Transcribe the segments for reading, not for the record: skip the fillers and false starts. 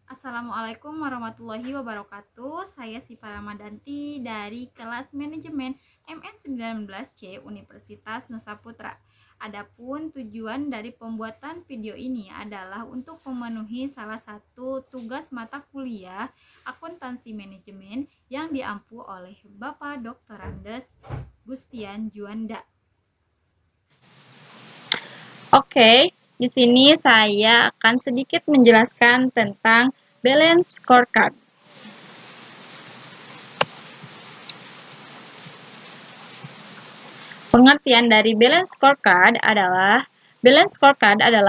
Assalamualaikum warahmatullahi wabarakatuh. Saya Siva Ramadanti dari kelas manajemen MN19C Universitas Nusa Putra. Adapun tujuan dari pembuatan video ini adalah untuk memenuhi salah satu tugas mata kuliah akuntansi manajemen yang diampu oleh Bapak Dr. Andes Gustian Juanda. Oke, di sini saya akan sedikit menjelaskan tentang balance scorecard. Pengertian dari balance scorecard adalah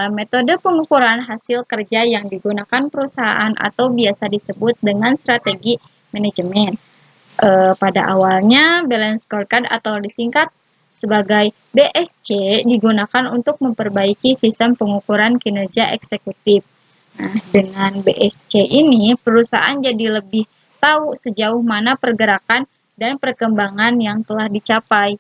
metode pengukuran hasil kerja yang digunakan perusahaan atau biasa disebut dengan strategi manajemen. Pada awalnya, balance scorecard atau disingkat sebagai BSC digunakan untuk memperbaiki sistem pengukuran kinerja eksekutif. Nah, dengan BSC ini, perusahaan jadi lebih tahu sejauh mana pergerakan dan perkembangan yang telah dicapai.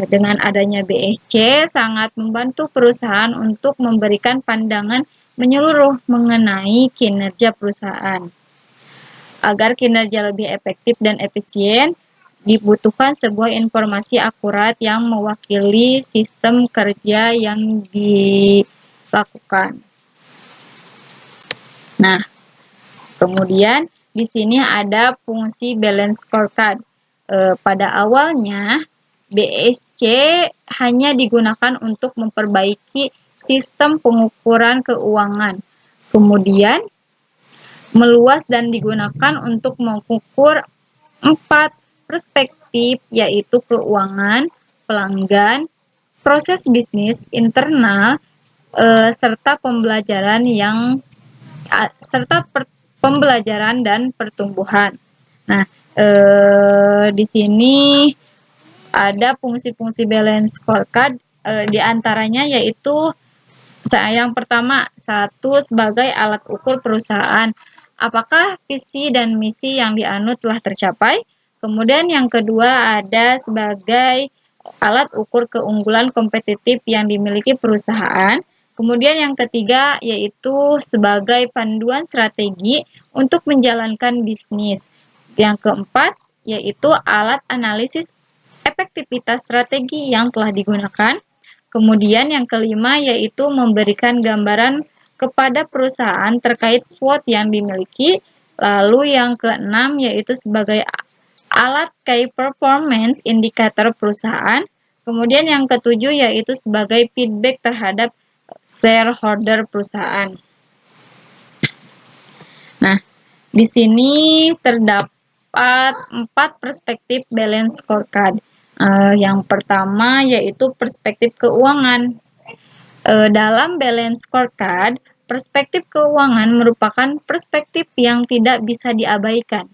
Dengan adanya BSC, sangat membantu perusahaan untuk memberikan pandangan menyeluruh mengenai kinerja perusahaan. Agar kinerja lebih efektif dan efisien, dibutuhkan sebuah informasi akurat yang mewakili sistem kerja yang dilakukan. Nah, kemudian di sini ada fungsi balance scorecard. Pada awalnya, BSC hanya digunakan untuk memperbaiki sistem pengukuran keuangan. Kemudian, meluas dan digunakan untuk mengukur 4 perspektif, yaitu keuangan, pelanggan, proses bisnis internal, serta pembelajaran dan pertumbuhan. Nah, di sini ada fungsi-fungsi balance scorecard, di antaranya yaitu yang pertama, satu, sebagai alat ukur perusahaan. Apakah visi dan misi yang dianut telah tercapai? Kemudian yang kedua ada sebagai alat ukur keunggulan kompetitif yang dimiliki perusahaan. Kemudian yang ketiga yaitu sebagai panduan strategi untuk menjalankan bisnis. Yang keempat yaitu alat analisis efektivitas strategi yang telah digunakan. Kemudian yang kelima yaitu memberikan gambaran kepada perusahaan terkait SWOT yang dimiliki. Lalu yang keenam yaitu sebagai alat key performance indicator perusahaan. Kemudian yang ketujuh yaitu sebagai feedback terhadap shareholder perusahaan. Nah, di sini terdapat 4 perspektif balance scorecard. Yang pertama yaitu perspektif keuangan. Dalam balance scorecard, perspektif keuangan merupakan perspektif yang tidak bisa diabaikan.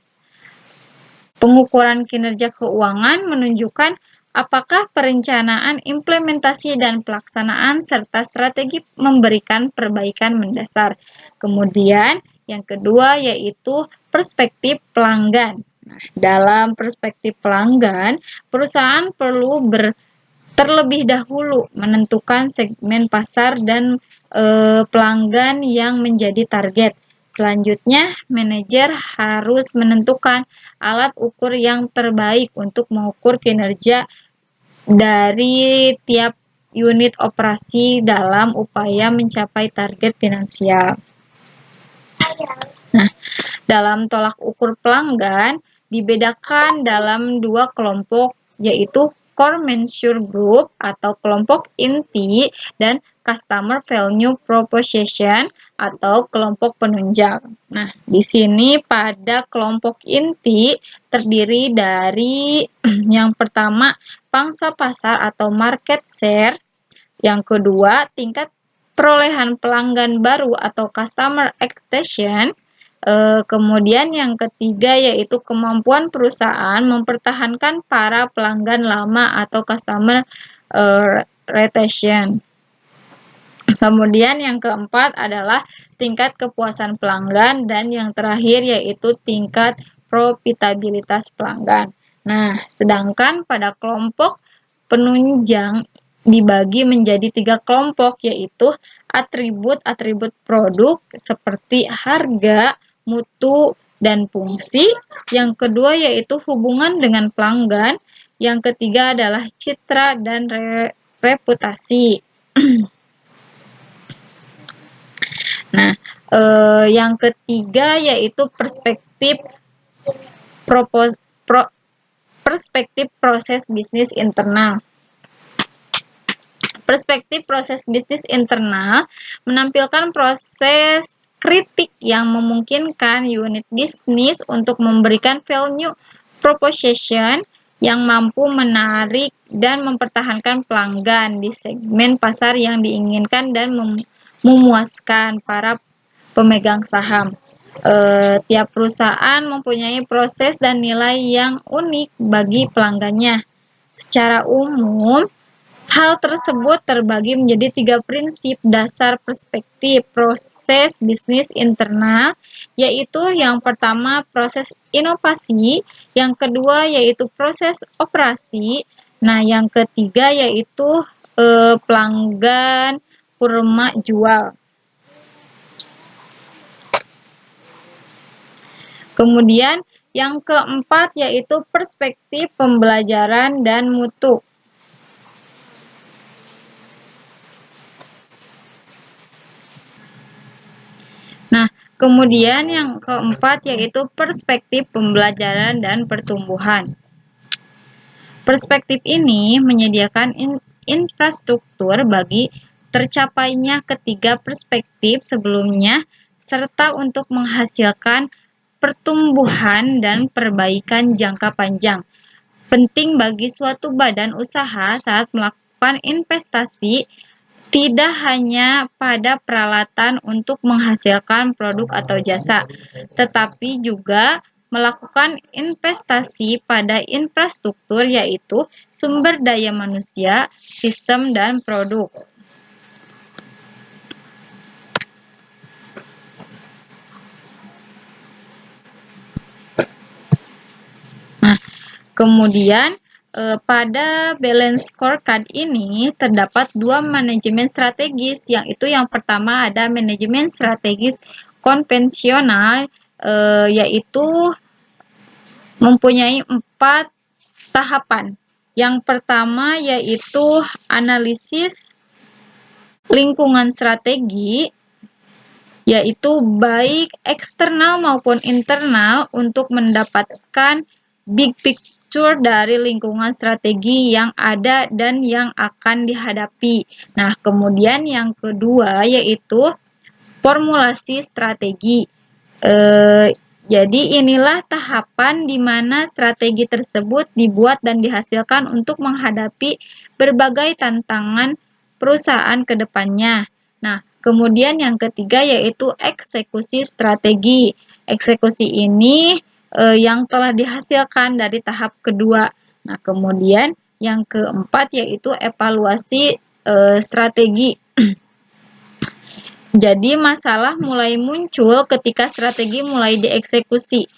Pengukuran kinerja keuangan menunjukkan apakah perencanaan, implementasi, dan pelaksanaan serta strategi memberikan perbaikan mendasar. Kemudian, yang kedua yaitu perspektif pelanggan. Nah, dalam perspektif pelanggan, perusahaan perlu terlebih dahulu menentukan segmen pasar dan pelanggan yang menjadi target. Selanjutnya, manajer harus menentukan alat ukur yang terbaik untuk mengukur kinerja dari tiap unit operasi dalam upaya mencapai target finansial. Nah, dalam tolak ukur pelanggan dibedakan dalam 2 kelompok, yaitu core measure group atau kelompok inti dan customer value proposition atau kelompok penunjang. Nah, di sini pada kelompok inti terdiri dari yang pertama pangsa pasar atau market share, yang kedua tingkat perolehan pelanggan baru atau customer acquisition. Kemudian yang ketiga yaitu kemampuan perusahaan mempertahankan para pelanggan lama atau customer retention. Kemudian yang keempat adalah tingkat kepuasan pelanggan dan yang terakhir yaitu tingkat profitabilitas pelanggan. Nah, sedangkan pada kelompok penunjang dibagi menjadi 3 kelompok, yaitu atribut-atribut produk seperti harga, mutu, dan fungsi. Yang kedua yaitu hubungan dengan pelanggan. Yang ketiga adalah citra dan reputasi. Nah, yang ketiga yaitu perspektif proses bisnis internal. Perspektif proses bisnis internal menampilkan proses kritik yang memungkinkan unit bisnis untuk memberikan value proposition yang mampu menarik dan mempertahankan pelanggan di segmen pasar yang diinginkan dan memuaskan para pemegang saham. Tiap perusahaan mempunyai proses dan nilai yang unik bagi pelanggannya. Secara umum, hal tersebut terbagi menjadi 3 prinsip dasar perspektif proses bisnis internal, yaitu yang pertama proses inovasi, yang kedua yaitu proses operasi, nah yang ketiga yaitu pelanggan kurma jual. Kemudian yang keempat yaitu perspektif pembelajaran dan mutu. Nah, kemudian yang keempat yaitu perspektif pembelajaran dan pertumbuhan. Perspektif ini menyediakan infrastruktur bagi tercapainya ketiga perspektif sebelumnya serta untuk menghasilkan pertumbuhan dan perbaikan jangka panjang. Penting bagi suatu badan usaha saat melakukan investasi tidak hanya pada peralatan untuk menghasilkan produk atau jasa, tetapi juga melakukan investasi pada infrastruktur yaitu sumber daya manusia, sistem, dan produk. Nah, kemudian pada balance scorecard ini terdapat 2 manajemen strategis, yaitu yang pertama ada manajemen strategis konvensional, yaitu mempunyai 4 tahapan. Yang pertama yaitu analisis lingkungan strategi, yaitu baik eksternal maupun internal untuk mendapatkan big picture dari lingkungan strategi yang ada dan yang akan dihadapi. Nah, kemudian yang kedua yaitu formulasi strategi. Jadi inilah tahapan di mana strategi tersebut dibuat dan dihasilkan untuk menghadapi berbagai tantangan perusahaan ke depannya. Nah, kemudian yang ketiga yaitu eksekusi strategi. Eksekusi ini yang telah dihasilkan dari tahap kedua. Nah, kemudian yang keempat yaitu evaluasi strategi. Jadi masalah mulai muncul ketika strategi mulai dieksekusi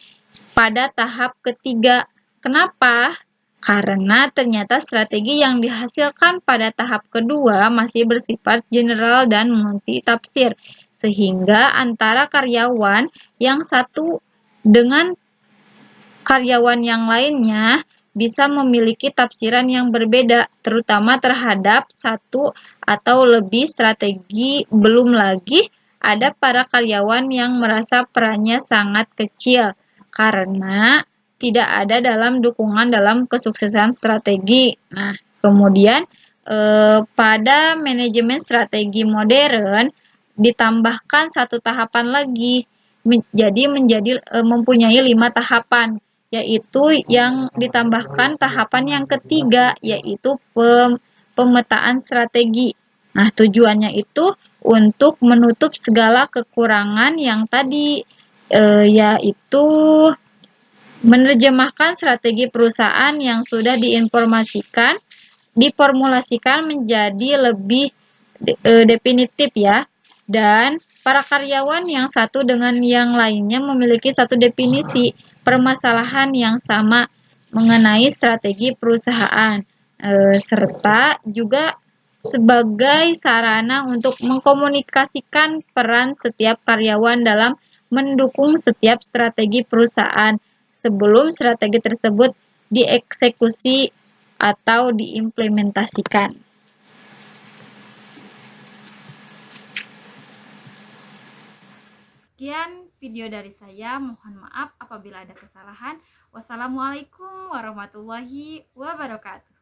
pada tahap ketiga. Kenapa? Karena ternyata strategi yang dihasilkan pada tahap kedua masih bersifat general dan multitafsir, sehingga antara karyawan yang satu dengan karyawan yang lainnya bisa memiliki tafsiran yang berbeda, terutama terhadap satu atau lebih strategi. Belum lagi ada para karyawan yang merasa perannya sangat kecil karena tidak ada dalam dukungan dalam kesuksesan strategi. Nah, kemudian pada manajemen strategi modern ditambahkan satu tahapan lagi, jadi mempunyai 5 tahapan, yaitu yang ditambahkan tahapan yang ketiga, yaitu pemetaan strategi. Nah, tujuannya itu untuk menutup segala kekurangan yang tadi, yaitu menerjemahkan strategi perusahaan yang sudah diformulasikan menjadi lebih definitif ya, dan para karyawan yang satu dengan yang lainnya memiliki satu definisi permasalahan yang sama mengenai strategi perusahaan, serta juga sebagai sarana untuk mengkomunikasikan peran setiap karyawan dalam mendukung setiap strategi perusahaan sebelum strategi tersebut dieksekusi atau diimplementasikan. Sekian video dari saya, mohon maaf apabila ada kesalahan. Wassalamualaikum warahmatullahi wabarakatuh.